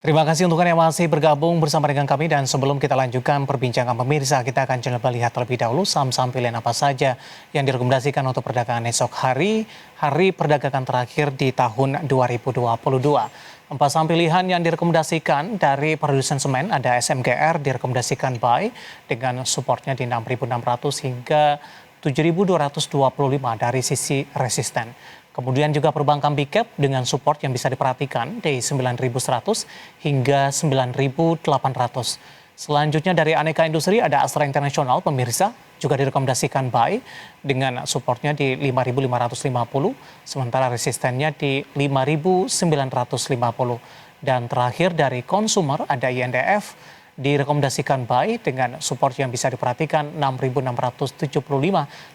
Terima kasih untuk yang masih bergabung bersama dengan kami dan sebelum kita lanjutkan perbincangan pemirsa, kita akan coba lihat terlebih dahulu saham-saham pilihan apa saja yang direkomendasikan untuk perdagangan esok hari perdagangan terakhir di tahun 2022. Empat saham pilihan yang direkomendasikan dari produsen semen ada SMGR direkomendasikan buy dengan supportnya di 6.600 hingga 7.225 dari sisi resisten. Kemudian juga perbankan big cap dengan support yang bisa diperhatikan di 9.100 hingga 9.800. Selanjutnya dari aneka industri ada Astra International pemirsa juga direkomendasikan buy dengan supportnya di 5.550 sementara resistennya di 5.950. Dan terakhir dari consumer ada INDF direkomendasikan buy dengan support yang bisa diperhatikan 6.675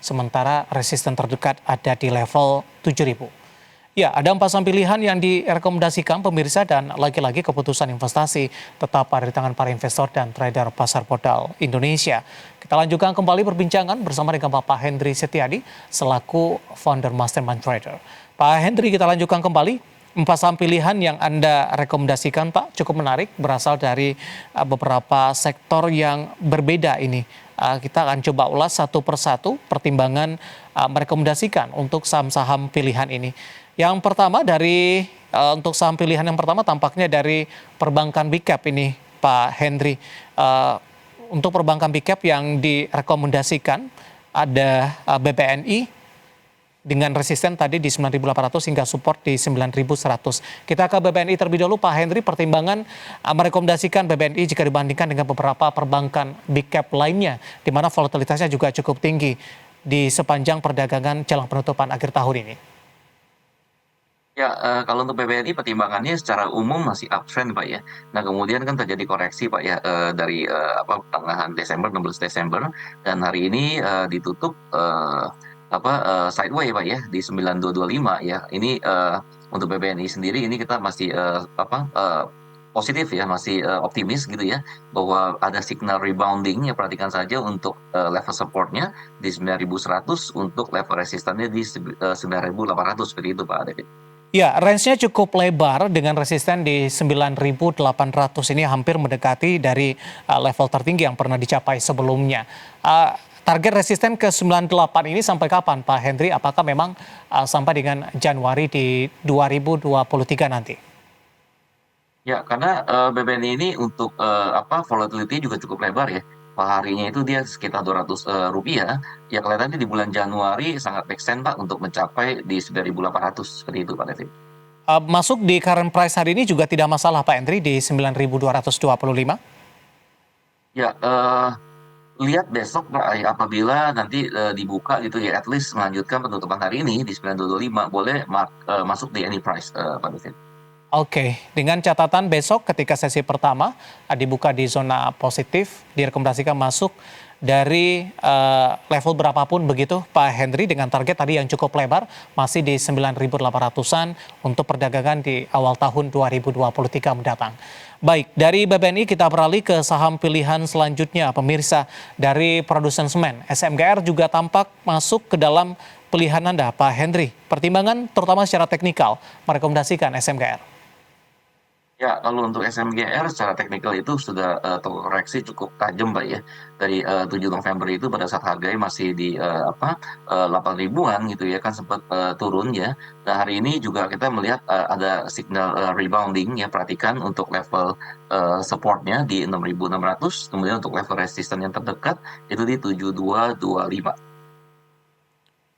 sementara resisten terdekat ada di level 7.000. Ya, ada empat saham pilihan yang direkomendasikan pemirsa dan lagi-lagi keputusan investasi tetap ada di tangan para investor dan trader pasar modal Indonesia. Kita lanjutkan kembali perbincangan bersama dengan Bapak Hendry Setiadi selaku founder Mastermind Trader. Pak Hendry, kita lanjutkan kembali. Empat saham pilihan yang Anda rekomendasikan, Pak, cukup menarik, berasal dari beberapa sektor yang berbeda ini. Kita akan coba ulas satu persatu pertimbangan merekomendasikan untuk saham-saham pilihan ini. Yang pertama untuk saham pilihan yang pertama tampaknya dari perbankan big cap ini, Pak Hendry. Untuk perbankan big cap yang direkomendasikan ada BBNI, dengan resisten tadi di 9.800 hingga support di 9.100. Kita ke BBNI terlebih dahulu, Pak Hendry. Pertimbangan merekomendasikan BBNI jika dibandingkan dengan beberapa perbankan big cap lainnya, di mana volatilitasnya juga cukup tinggi di sepanjang perdagangan jelang penutupan akhir tahun ini. Ya, kalau untuk BBNI pertimbangannya secara umum masih uptrend, Pak, ya. Nah, kemudian kan terjadi koreksi, Pak, ya, dari, pertengahan Desember, 16 Desember, dan hari ini, ditutup, sideway, Pak, ya, di 9225 ya. Ini, untuk BBNI sendiri ini kita masih, positif ya, masih, optimis gitu ya, bahwa ada signal rebounding ya, perhatikan saja untuk, level support-nya di 9.100, untuk level resistannya di 9.800, seperti itu, Pak David. Ya, range-nya cukup lebar dengan resisten di 9.800 ini hampir mendekati dari level tertinggi yang pernah dicapai sebelumnya. Target resisten ke 98 ini sampai kapan, Pak Hendry? Apakah memang sampai dengan Januari di 2023 nanti? Ya, karena, BBNI ini untuk, volatility juga cukup lebar ya. Per harinya itu dia sekitar Rp200, ya kelihatannya di bulan Januari sangat make sense, Pak, untuk mencapai di 9.800, seperti itu, Pak David. Masuk di current price hari ini juga tidak masalah, Pak Hendry, di 9.225? Ya, lihat besok, Pak, apabila nanti, dibuka gitu ya, at least melanjutkan penutupan hari ini di 9.225, boleh masuk di any price, Pak David. Oke, dengan catatan besok ketika sesi pertama dibuka di zona positif, direkomendasikan masuk dari level berapapun begitu Pak Hendry dengan target tadi yang cukup lebar masih di 9.800-an untuk perdagangan di awal tahun 2023 mendatang. Baik, dari BBNI kita beralih ke saham pilihan selanjutnya pemirsa dari produsen semen. SMGR juga tampak masuk ke dalam pilihan Anda Pak Hendry. Pertimbangan terutama secara teknikal merekomendasikan SMGR. Ya, kalau untuk SMGR secara teknikal itu sudah, terkoreksi cukup tajam, Pak, ya. Dari, 7 November itu pada saat harganya masih di, 8 ribuan gitu ya kan sempat, turun ya. Nah, hari ini juga kita melihat, ada signal, rebounding ya, perhatikan untuk level, support-nya di 6.600, kemudian untuk level resisten yang terdekat itu di 7.225.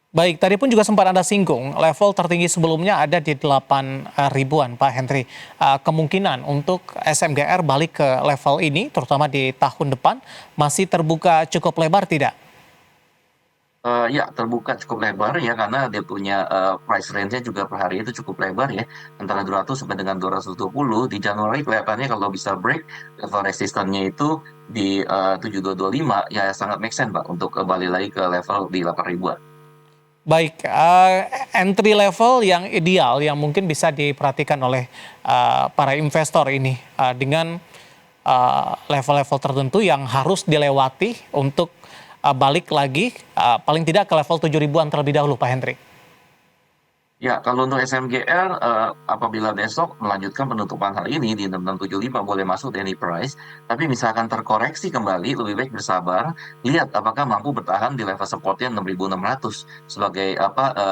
Baik, tadi pun juga sempat Anda singgung, level tertinggi sebelumnya ada di 8 ribuan, Pak Hendry. Kemungkinan untuk SMGR balik ke level ini, terutama di tahun depan, masih terbuka cukup lebar tidak? Ya terbuka cukup lebar ya karena dia punya, price range-nya juga per hari itu cukup lebar ya, antara 200 sampai dengan 220. Di Januari kelihatannya kalau bisa break level resistannya itu di, 7225 ya sangat make sense, Pak, untuk, balik lagi ke level di 8 ribuan. Baik, entry level yang ideal yang mungkin bisa diperhatikan oleh para investor ini dengan level-level tertentu yang harus dilewati untuk balik lagi paling tidak ke level 7 ribuan terlebih dahulu, Pak Hendry. Ya, kalau untuk SMGR, apabila besok melanjutkan penutupan hari ini di 6675 boleh masuk di any price, tapi misalkan terkoreksi kembali, lebih baik bersabar, lihat apakah mampu bertahan di level supportnya 6.600 sebagai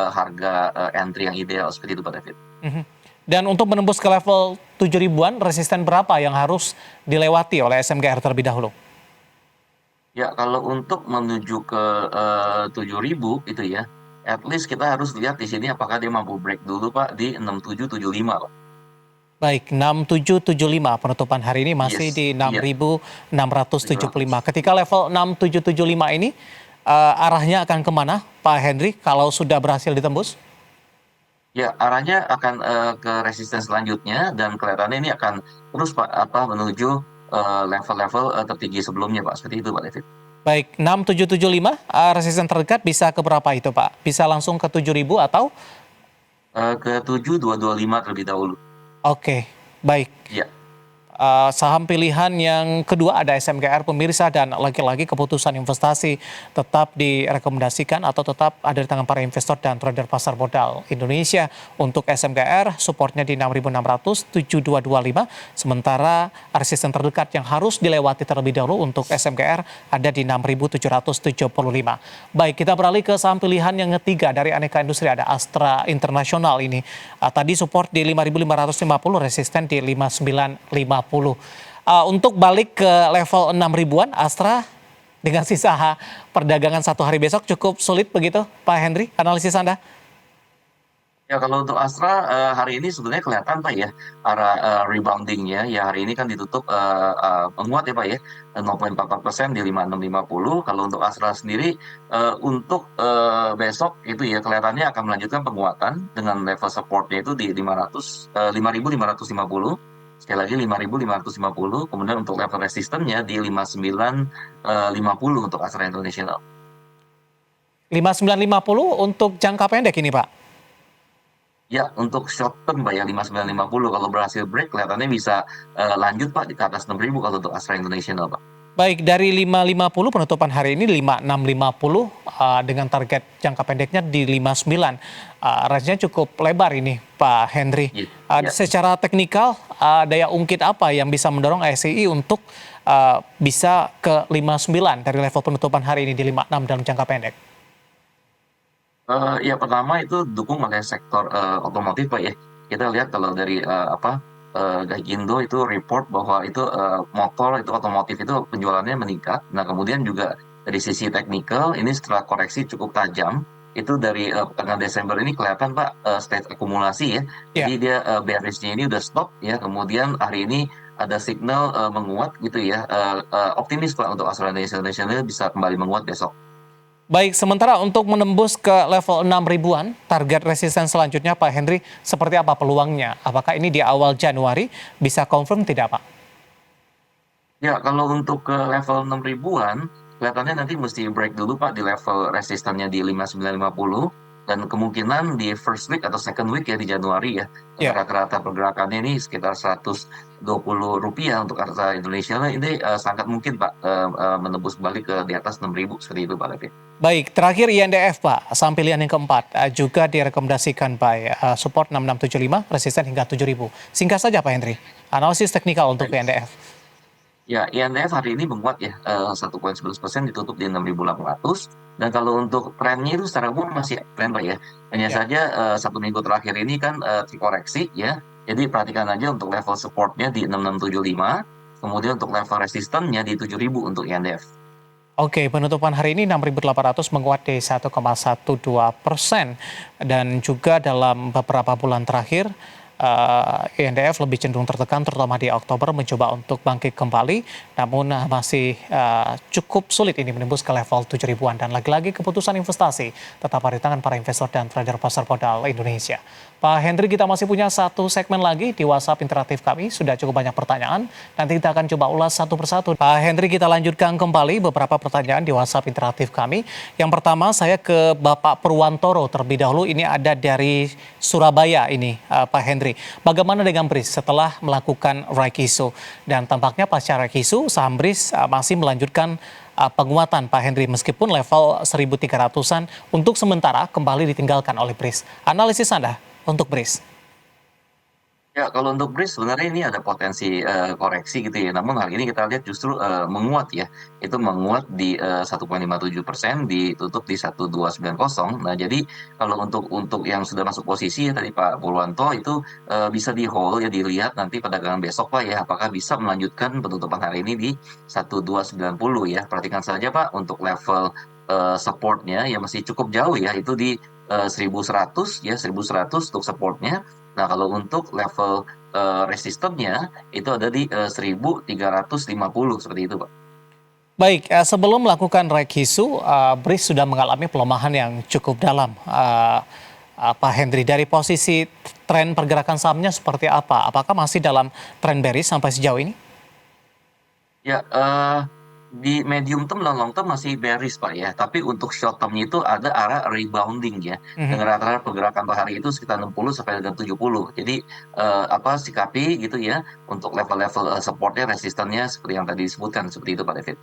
harga entry yang ideal seperti itu Pak David. Mhm. Dan untuk menembus ke level 7 ribuan, resisten berapa yang harus dilewati oleh SMGR terlebih dahulu? Ya, kalau untuk menuju ke 7.000 itu ya, at least kita harus lihat di sini apakah dia mampu break dulu Pak di 6775 Pak. Baik, 6775 penutupan hari ini masih Yes, di iya, 6.675. 700. Ketika level 6775 ini arahnya akan kemana, Pak Henry, kalau sudah berhasil ditembus? Ya, arahnya akan ke resisten selanjutnya dan kelihatannya ini akan terus Pak menuju level-level tertinggi sebelumnya Pak. Seperti itu Pak David. Baik, 6775 resisten terdekat bisa ke berapa itu, Pak? Bisa langsung ke 7.000 atau? Ke 7225 terlebih dahulu. Oke, baik. Ya. Saham pilihan yang kedua ada SMGR pemirsa, dan lagi-lagi keputusan investasi tetap direkomendasikan atau tetap ada di tangan para investor dan trader pasar modal Indonesia. Untuk SMGR supportnya di 6.600 7225, sementara resisten terdekat yang harus dilewati terlebih dahulu untuk SMGR ada di 6.775. Baik, kita beralih ke saham pilihan yang ketiga dari aneka industri, ada Astra Internasional ini. Tadi support di 5.550, resisten di 5.950. Untuk balik ke level 6 ribuan, Astra dengan sisa perdagangan satu hari besok cukup sulit begitu, Pak Henry, analisis Anda? Ya, kalau untuk Astra hari ini sebenarnya kelihatan Pak ya arah reboundingnya ya hari ini kan ditutup menguat ya Pak ya 0,44% di 5650. Kalau untuk Astra sendiri untuk besok itu ya kelihatannya akan melanjutkan penguatan dengan level supportnya itu di 5.550. Sekali lagi 5.550. Kemudian untuk level resistennya di 5950 untuk Astra International. 5.950 untuk jangka pendek ini, Pak. Ya, untuk short term Pak ya 5.950 kalau berhasil break kelihatannya bisa lanjut Pak di ke atas 6.000 kalau untuk Astra International Pak. Baik, dari 5.50 penutupan hari ini 5.650 dengan target jangka pendeknya di 59. Range-nya cukup lebar ini, Pak Henry. Iya, ya. Secara teknikal, daya ungkit apa yang bisa mendorong ASI untuk bisa ke 59 dari level penutupan hari ini di 56 dalam jangka pendek? Ya pertama itu dukung oleh sektor otomotif Pak ya. Kita lihat kalau dari Gaikindo itu report bahwa itu motor itu otomotif itu penjualannya meningkat. Nah kemudian juga dari sisi teknikal ini setelah koreksi cukup tajam itu dari pertengahan Desember ini kelihatan Pak state akumulasi ya. Ya. Jadi dia bearish-nya ini udah stop ya. Kemudian hari ini ada signal menguat gitu ya. Optimis Pak untuk Astra Indonesia bisa kembali menguat besok. Baik, sementara untuk menembus ke level 6 ribuan, target resisten selanjutnya Pak Henry, seperti apa peluangnya? Apakah ini di awal Januari bisa confirm tidak, Pak? Ya, kalau untuk ke level 6 ribuan, kelihatannya nanti mesti break dulu Pak di level resistannya di 5950 dan kemungkinan di first week atau second week ya di Januari ya. Ya. Rata-rata pergerakannya ini sekitar Rp120 untuk Arta Indonesia. Nah, ini sangat mungkin Pak menembus kembali ke di atas 6.000 seperti itu Pak Levin. Baik, terakhir INDF Pak, saham pilihan yang keempat, juga direkomendasikan by support 6675, resisten hingga 7000. Singkat saja Pak Henry, analisis teknikal untuk INDF. Ya, INDF hari ini menguat ya, 1,11% ditutup di 6.800. Dan kalau untuk trennya itu secara umum masih tren Pak ya. Hanya Ya. saja 1 minggu terakhir ini kan terkoreksi ya. Jadi perhatikan aja untuk level supportnya di 6675. Kemudian untuk level resistannya di 7.000 untuk INDF. Oke, penutupan hari ini 6.800 menguat di 1,12%. Dan juga dalam beberapa bulan terakhir, INDF lebih cenderung tertekan terutama di Oktober mencoba untuk bangkit kembali, namun masih cukup sulit ini menembus ke level 7 ribuan. Dan lagi-lagi keputusan investasi tetap ada di tangan para investor dan trader pasar modal Indonesia. Pak Henry, kita masih punya satu segmen lagi di WhatsApp interaktif kami, sudah cukup banyak pertanyaan, nanti kita akan coba ulas satu persatu. Pak Henry, kita lanjutkan kembali beberapa pertanyaan di WhatsApp interaktif kami. Yang pertama saya ke Bapak Purwantoro terlebih dahulu, ini ada dari Surabaya ini Pak Henry. Bagaimana dengan BRIS setelah melakukan right issue? Dan tampaknya pasca right issue, saham BRIS masih melanjutkan penguatan Pak Henry meskipun level 1.300-an untuk sementara kembali ditinggalkan oleh BRIS. Analisis Anda untuk BRIS? Ya, kalau untuk BRIS sebenarnya ini ada potensi, koreksi gitu ya, namun hari ini kita lihat justru, menguat ya. Itu menguat di, 1,57%, ditutup di 1,290. Nah, jadi kalau untuk yang sudah masuk posisi ya tadi Pak Purwanto itu, bisa di-hold ya, dilihat nanti perdagangan besok Pak ya, apakah bisa melanjutkan penutupan hari ini di 1,290 ya. Perhatikan saja Pak untuk level, support-nya ya masih cukup jauh ya, itu di, 1.100 ya, 1.100 untuk support-nya. Nah, kalau untuk level, resistennya itu ada di, 1.350 seperti itu, Pak. Baik, sebelum melakukan rekisu, BRIS sudah mengalami pelemahan yang cukup dalam. Pak Henry, dari posisi tren pergerakan sahamnya seperti apa? Apakah masih dalam tren bearish sampai sejauh ini? Ya, di medium term dan long term masih bearish, Pak, ya, tapi untuk short term-nya itu ada arah rebounding ya, Mhm. dengan rata-rata pergerakan per hari itu sekitar 60 sampai dengan 70. Jadi, sikapi gitu ya, untuk level-level, support-nya, resistennya seperti yang tadi disebutkan, seperti itu, Pak David.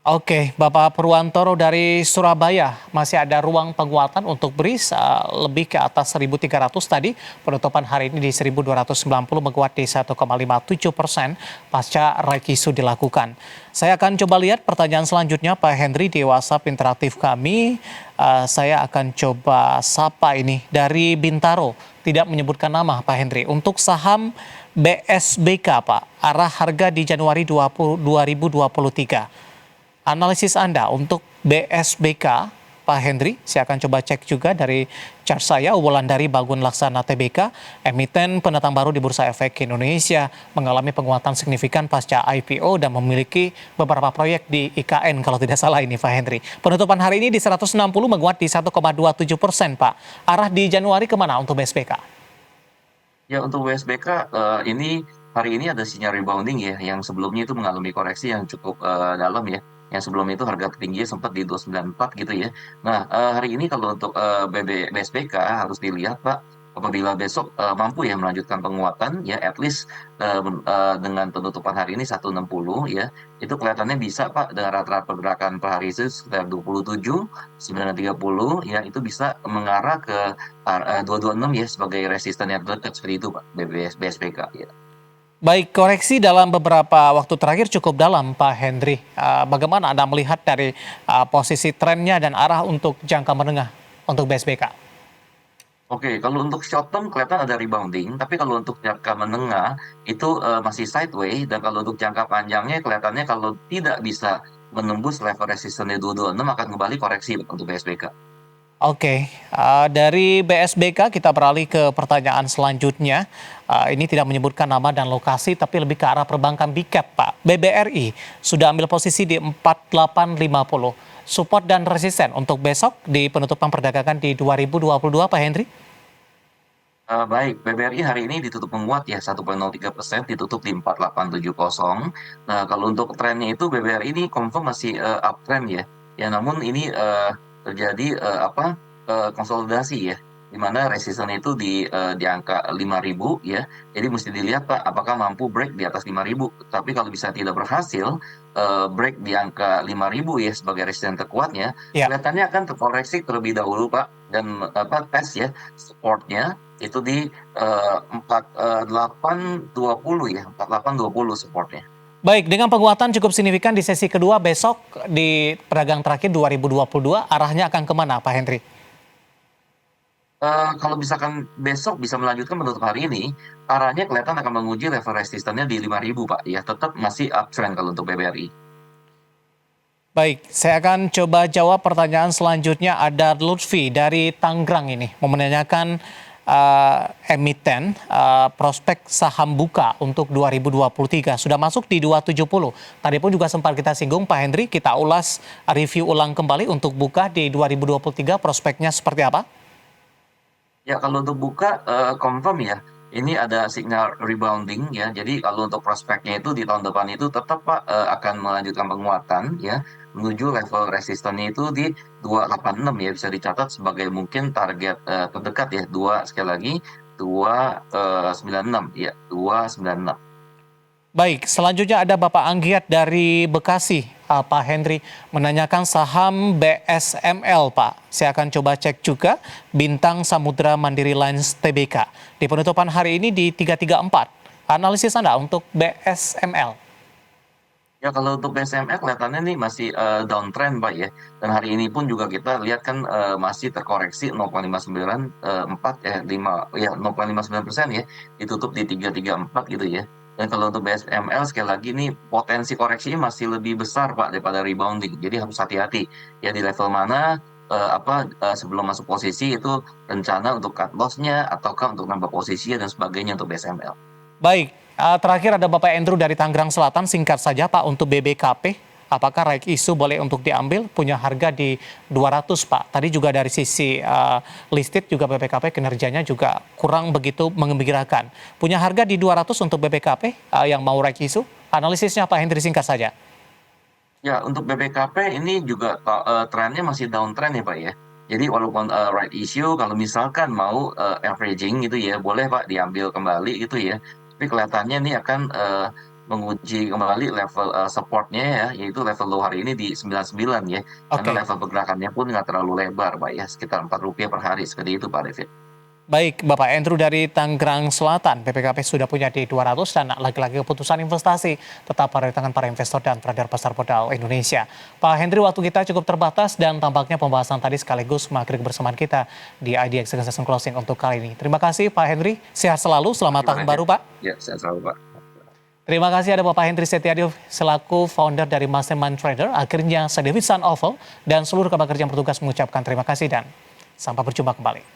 Oke, Bapak Purwantoro dari Surabaya, masih ada ruang penguatan untuk BRIS lebih ke atas 1.300 tadi, penutupan hari ini di 1.290 menguat di 1,57% pasca rekisu dilakukan. Saya akan coba lihat pertanyaan selanjutnya Pak Henry di WhatsApp interaktif kami. Saya akan coba sapa ini dari Bintaro, tidak menyebutkan nama Pak Henry. Untuk saham BSBK Pak, arah harga di Januari 2023. Analisis Anda untuk BSBK, Pak Henry, saya akan coba cek juga dari chart saya, Wulandari Bagun Laksana TBK, emiten pendatang baru di Bursa Efek Indonesia, mengalami penguatan signifikan pasca IPO dan memiliki beberapa proyek di IKN kalau tidak salah ini Pak Henry. Penutupan hari ini di 160 menguat di 1,27%, Pak. Arah di Januari kemana untuk BSBK? Ya, untuk WSBK, ini hari ini ada sinyal rebounding ya, yang sebelumnya itu mengalami koreksi yang cukup, dalam ya. Yang sebelumnya itu harga tertingginya sempat di 294 gitu ya. Nah, hari ini kalau untuk, BSBK harus dilihat Pak, apabila besok, mampu ya melanjutkan penguatan ya at least, dengan penutupan hari ini 160 ya, itu kelihatannya bisa Pak dengan rata-rata pergerakan per hari itu sekitar 27, 930 ya, itu bisa mengarah ke 226 ya sebagai resisten yang terdekat seperti itu Pak, BSBK ya. Baik, koreksi dalam beberapa waktu terakhir cukup dalam, Pak Henry. Bagaimana Anda melihat dari posisi trennya dan arah untuk jangka menengah untuk BSBK? Oke, kalau untuk short term kelihatan ada rebounding, tapi kalau untuk jangka menengah itu, masih sideways dan kalau untuk jangka panjangnya kelihatannya kalau tidak bisa menembus level resistennya 226 akan kembali koreksi untuk BSBK. Oke, dari BSBK kita beralih ke pertanyaan selanjutnya. Ini tidak menyebutkan nama dan lokasi, tapi lebih ke arah perbankan Big Cap, Pak. BBRI sudah ambil posisi di 4850. Support dan resisten untuk besok di penutupan perdagangan di 2022, Pak Henry? Baik, BBRI hari ini ditutup menguat ya 1,03%, ditutup di 4870. Nah, kalau untuk trennya itu BBRI ini confirm masih, uptrend ya. Ya namun ini, terjadi, konsolidasi ya, di mana resistennya itu di angka 5.000 ya. Jadi mesti dilihat Pak, apakah mampu break di atas 5.000. Tapi kalau bisa tidak berhasil, break di angka 5.000 ya sebagai resisten terkuatnya, Ya. kelihatannya akan terkoreksi terlebih dahulu Pak, dan, tes ya, support-nya itu di, 4820 ya, 4820 supportnya. Baik, dengan penguatan cukup signifikan di sesi kedua besok di pedagang terakhir 2022, arahnya akan kemana, Pak Henry? Kalau misalkan besok bisa melanjutkan menutup hari ini, arahnya kelihatan akan menguji level resistennya di 5.000 Pak, ya tetap masih uptrend kalau untuk BBRI. Baik, saya akan coba jawab pertanyaan selanjutnya. Ada Lutfi dari Tangerang ini mau menanyakan emiten prospek saham buka untuk 2023 sudah masuk di 270. Tadi pun juga sempat kita singgung Pak Hendri, kita ulas review ulang kembali untuk buka di 2023 prospeknya seperti apa? Ya, kalau untuk buka, confirm ya, ini ada sinyal rebounding ya. Jadi kalau untuk prospeknya itu di tahun depan itu tetap Pak, akan melanjutkan penguatan ya, menuju level resistennya itu di 286 ya, bisa dicatat sebagai mungkin target, terdekat ya, sekali lagi, 2, 96 ya, 296. Baik, selanjutnya ada Bapak Anggiat dari Bekasi. Pak Henry menanyakan saham BSML, Pak. Saya akan coba cek juga Bintang Samudra Mandiri Lines Tbk. Di penutupan hari ini di 334. Analisis Anda untuk BSML. Ya kalau untuk BSML kelihatannya nih masih downtrend Pak ya. Dan hari ini pun juga kita lihat kan masih terkoreksi 0,594 5 ya 0,59% ya. Ditutup di 334 gitu ya. Dan kalau untuk BSML sekali lagi nih potensi koreksinya masih lebih besar Pak daripada rebounding. Jadi harus hati-hati ya di level mana sebelum masuk posisi itu rencana untuk cut loss-nya ataukah untuk nambah posisi dan sebagainya untuk BSML. Baik, terakhir ada Bapak Andrew dari Tangerang Selatan. Singkat saja Pak, untuk BBKP, apakah right issue boleh untuk diambil? Punya harga di 200 Pak. Tadi juga dari sisi listed juga BBKP kinerjanya juga kurang begitu mengembirakan. Punya harga di 200 untuk BBKP yang mau right issue. Analisisnya Pak Hendri singkat saja. Ya, untuk BBKP ini juga trennya masih downtrend ya Pak ya. Jadi walaupun right issue, kalau misalkan mau averaging gitu ya, boleh Pak diambil kembali gitu ya. Tapi kelihatannya ini akan menguji kembali level supportnya ya, yaitu level low hari ini di 99 ya. Karena Oke. level pergerakannya pun nggak terlalu lebar Pak ya, sekitar Rp4 per hari, seperti itu Pak David. Baik, Bapak Andrew dari Tangerang Selatan, BPKP sudah punya di 200 dan lagi-lagi keputusan investasi tetap pada di tangan para investor dan trader pasar modal Indonesia. Pak Hendri, waktu kita cukup terbatas dan tampaknya pembahasan tadi sekaligus mengakhiri kebersamaan kita di IDX Session Closing untuk kali ini. Terima kasih Pak Hendri, sehat selalu, selamat tahun baru Pak. Ya, saya selalu Pak. Terima kasih ada Bapak Hendri Setiadi selaku founder dari Mastermind Trader. Akhirnya saya David San Oval dan seluruh kabar kerja yang bertugas mengucapkan terima kasih dan sampai berjumpa kembali.